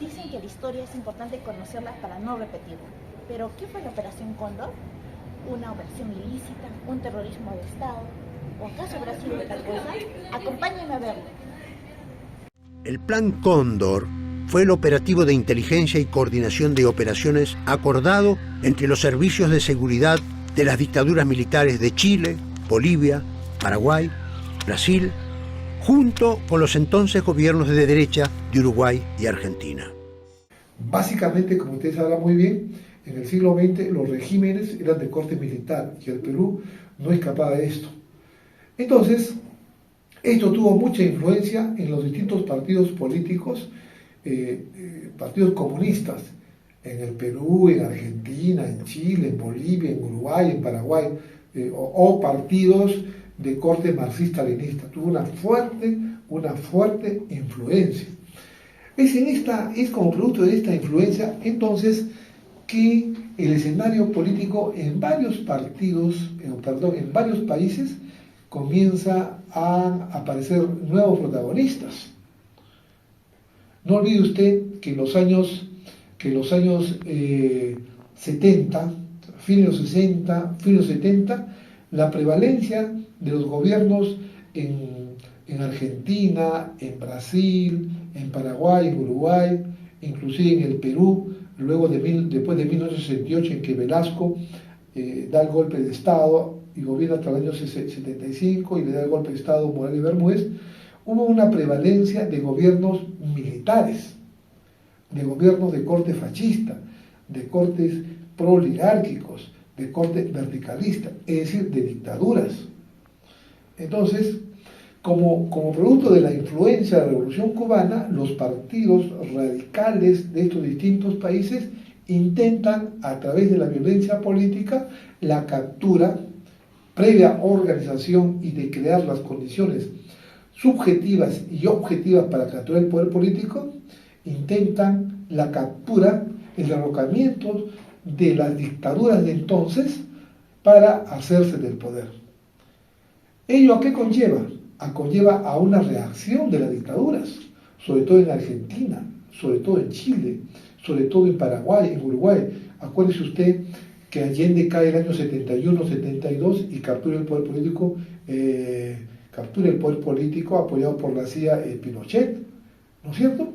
Dicen que la historia es importante conocerla para no repetirla. Pero, ¿qué fue la Operación Cóndor? ¿Una operación ilícita? ¿Un terrorismo de Estado? ¿O acaso habrá sido otra cosa? Acompáñenme a verlo. El Plan Cóndor fue el operativo de inteligencia y coordinación de operaciones acordado entre los servicios de seguridad de las dictaduras militares de Chile, Bolivia, Paraguay, Brasil, junto con los entonces gobiernos de derecha de Uruguay y Argentina. Básicamente, como ustedes sabrán muy bien, en el siglo XX los regímenes eran de corte militar y el Perú no escapaba de esto. Entonces, esto tuvo mucha influencia en los distintos partidos políticos, partidos comunistas, en el Perú, en Argentina, en Chile, en Bolivia, en Uruguay, en Paraguay, o partidos de corte marxista-leninista. Tuvo una fuerte influencia. Es como producto de esta influencia, entonces, que el escenario político en varios en varios países comienza a aparecer nuevos protagonistas. No olvide usted que en los años 70, fines de los 60, fines de los 70, la prevalencia de los gobiernos en Argentina, en Brasil, en Paraguay, en Uruguay, inclusive en el Perú, después de 1968, en que Velasco da el golpe de Estado y gobierna hasta el año 75 y le da el golpe de Estado Morales Bermúdez, hubo una prevalencia de gobiernos militares, de gobiernos de corte fascista, de cortes pro-oligárquicos, de corte verticalista, es decir, de dictaduras. Entonces, como producto de la influencia de la Revolución Cubana, los partidos radicales de estos distintos países intentan, a través de la violencia política, la captura, previa organización y de crear las condiciones subjetivas y objetivas para capturar el poder político, intentan la captura, el derrocamiento de las dictaduras de entonces para hacerse del poder. ¿Ello a qué conlleva? Conlleva a una reacción de las dictaduras, sobre todo en Argentina, sobre todo en Chile, sobre todo en Paraguay, en Uruguay. Acuérdese usted que Allende cae el año 71-72 y captura el poder político apoyado por la CIA Pinochet, ¿no es cierto?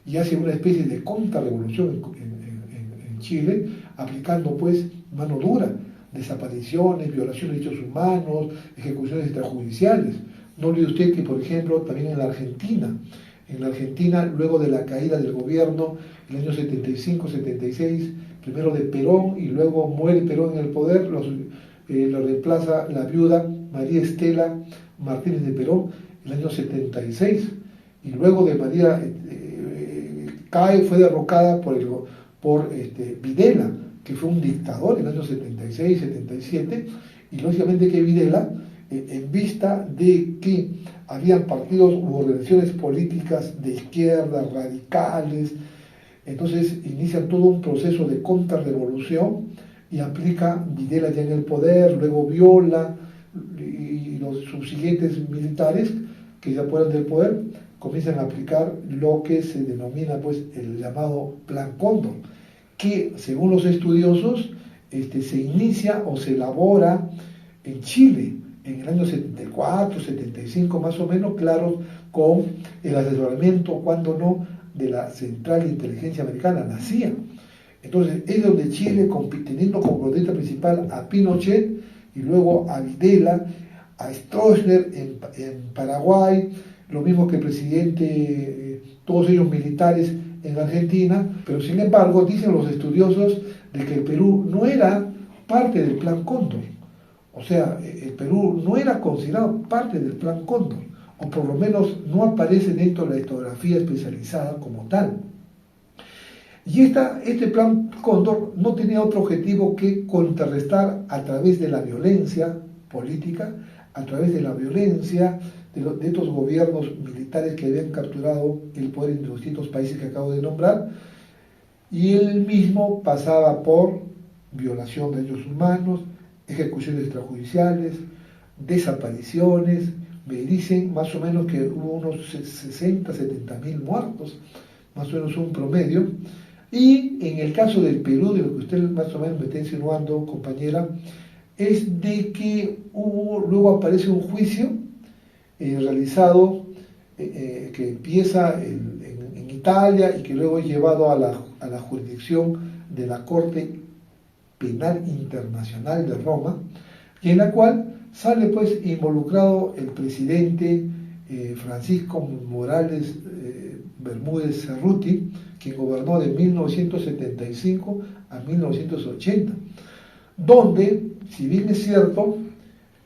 Y hace una especie de contrarrevolución en Chile, aplicando pues mano dura, desapariciones, violaciones de derechos humanos, ejecuciones extrajudiciales. No olvide usted que, por ejemplo, también en la Argentina, luego de la caída del gobierno, en el año 75-76, primero de Perón y luego muere Perón en el poder, lo reemplaza la viuda María Estela Martínez de Perón en el año 76, y luego de María fue derrocada por Videla, que fue un dictador en el año 76-77, y lógicamente que Videla, en vista de que habían partidos u organizaciones políticas de izquierda, radicales, entonces inician todo un proceso de contrarrevolución y aplica Videla ya en el poder, luego Viola y los subsiguientes militares que se apoderan del poder comienzan a aplicar lo que se denomina pues el llamado Plan Cóndor, que según los estudiosos se inicia o se elabora en Chile en el año 74, 75 más o menos, claro, con el asesoramiento, cuando no, de la Central de Inteligencia Americana, la CIA. Entonces es donde Chile, teniendo como protagonista principal a Pinochet y luego a Videla, a Stroessner en Paraguay, lo mismo que el presidente, todos ellos militares en Argentina, pero sin embargo dicen los estudiosos de que el Perú no era parte del Plan Cóndor. O sea, el Perú no era considerado parte del Plan Cóndor, o por lo menos no aparece dentro de la historiografía especializada como tal. Y este Plan Cóndor no tenía otro objetivo que contrarrestar a través de la violencia política, a través de la violencia de estos gobiernos militares que habían capturado el poder en los distintos países que acabo de nombrar, y él mismo pasaba por violación de derechos humanos, ejecuciones extrajudiciales, desapariciones. Me dicen más o menos que hubo unos 60, 70 mil muertos más o menos un promedio. Y en el caso del Perú, de lo que usted más o menos me está insinuando, compañera, es de que luego aparece un juicio realizado que empieza en Italia y que luego es llevado a la jurisdicción de la Corte Penal Internacional de Roma, y en la cual sale pues involucrado el presidente Francisco Morales Bermúdez Cerruti, quien gobernó de 1975 a 1980, donde, si bien es cierto,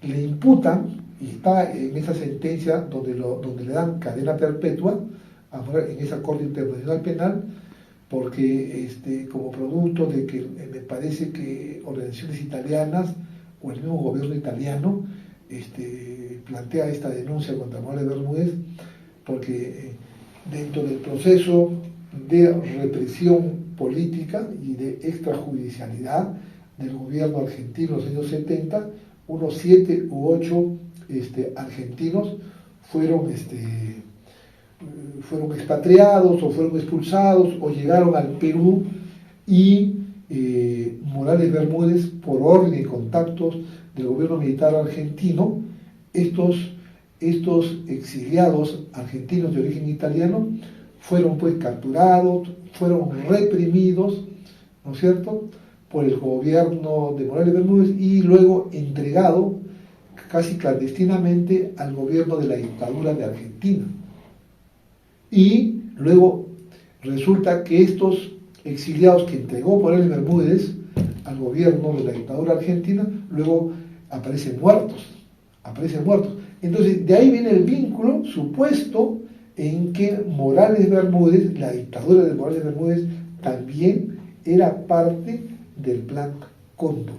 le imputan, y está en esa sentencia donde le dan cadena perpetua en esa Corte Internacional Penal, porque como producto de que me parece que organizaciones italianas o el mismo gobierno italiano plantea esta denuncia contra Morales Bermúdez, porque dentro del proceso de represión política y de extrajudicialidad del gobierno argentino en los años 70, unos 7 u 8 argentinos fueron expatriados o fueron expulsados o llegaron al Perú, y Morales Bermúdez, por orden y contactos del gobierno militar argentino, estos exiliados argentinos de origen italiano fueron pues capturados, fueron reprimidos, ¿no es cierto?, por el gobierno de Morales Bermúdez y luego entregado casi clandestinamente al gobierno de la dictadura de Argentina. Y luego resulta que estos exiliados que entregó Morales Bermúdez al gobierno de la dictadura argentina, luego aparecen muertos. Entonces, de ahí viene el vínculo supuesto en que Morales Bermúdez, la dictadura de Morales Bermúdez, también era parte del Plan Cóndor.